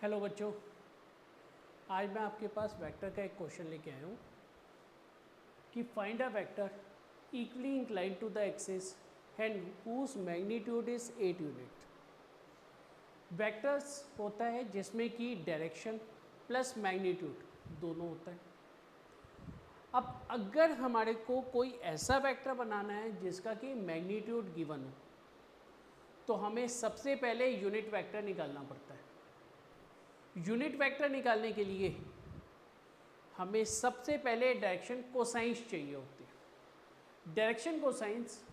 Hello बच्चों, आज मैं आपके पास वेक्टर का एक क्वेश्चन लेके आया हूँ कि find a vector equally inclined to the axis and whose magnitude is 8 unit. Vectors होता है जिसमें कि डायरेक्शन प्लस मैग्नीट्यूड दोनों होता है। अब अगर हमारे को कोई ऐसा वेक्टर बनाना है जिसका कि मैग्नीट्यूड गिवन हो तो हमें सबसे पहले यूनिट वेक्टर निकालना पड़ता है। यूनिट वेक्टर निकालने के लिए हमें सबसे पहले डायरेक्शन कोसाइंस चाहिए होती है। डायरेक्शन कोसाइंस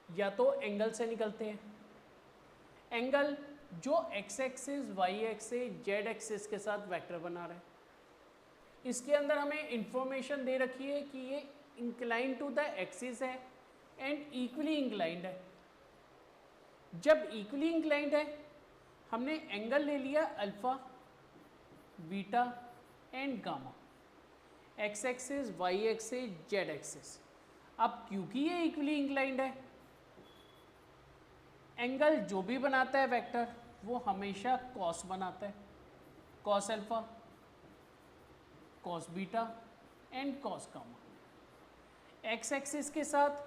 या तो एंगल से निकलते हैं, एंगल जो X axis Y axis Z axis के साथ वेक्टर बना रहे हैं। इसके अंदर हमें इंफॉर्मेशन दे रखी है कि ये इंक्लाइन टू द एक्सिस है एंड इक्वली इंक्लाइंड है। जब इक्वली इंक्लाइंड है हमने एंगल ले लिया alpha beta and gamma, X axis Y axis Z axis. अब क्योंकि ये इक्वली इंक्लाइंड है, एंगल जो भी बनाता है वेक्टर वो हमेशा कॉस बनाता है, cos alpha cos beta and cos gamma. X axis के साथ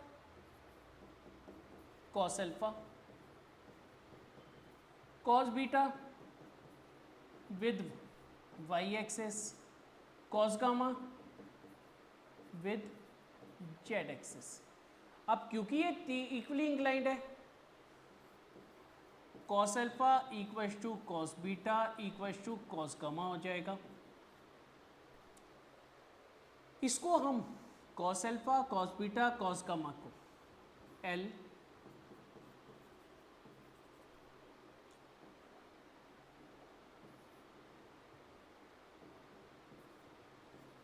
cos alpha cos beta with Y axis cos gamma with Z axis. अब क्योंकि ये इक्वली इंक्लाइंड है, cos alpha equals to cos beta equals to cos gamma हो जाएगा। इसको हम cos alpha cos beta cos gamma को एल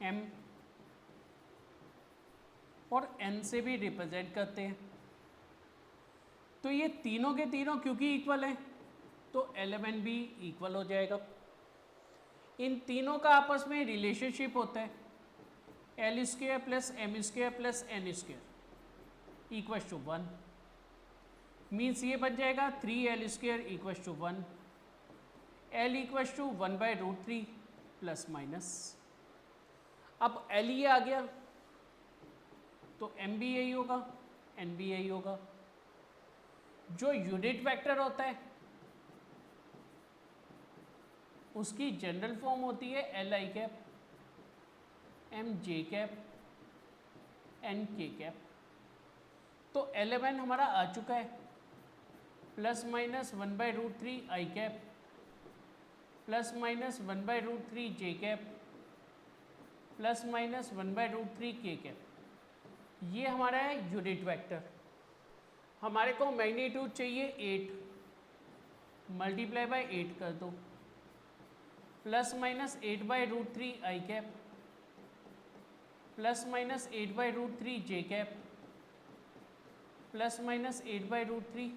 एम और एन से भी रिप्रेजेंट करते हैं। तो ये तीनों के तीनों क्योंकि इक्वल हैं तो एलिमेंट भी इक्वल हो जाएगा। इन तीनों का आपस में रिलेशनशिप होता है L square plus M square plus N square equals to 1। Means ये बन जाएगा 3l square equals to 1, L equals to 1/√3 plus minus. अब एल ये आ गया तो एम भी यही होगा एन भी यही होगा। जो यूनिट वेक्टर होता है उसकी जनरल फॉर्म होती है L I cap M J cap N K cap. तो एलिमेंट हमारा आ चुका है plus minus 1/√3 I cap plus minus 1/√3 J cap plus minus 1/√3 K cap. ये हमारा है यूनिट वेक्टर। हमारे को मैग्नीट्यूड चाहिए 8, मल्टीप्लाई बाय 8 कर दो, प्लस माइनस 8/√3 आई कैप प्लस माइनस 8/√3 जे कैप प्लस माइनस 8/√3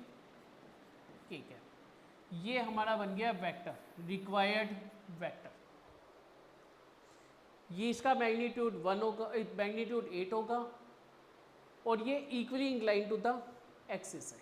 के कैप। ये हमारा बन गया वेक्टर, रिक्वायर्ड वेक्टर। ये इसका मैग्नीट्यूड 1 होगा, मैग्नीट्यूड 8 होगा और ये equally incline to the axis है।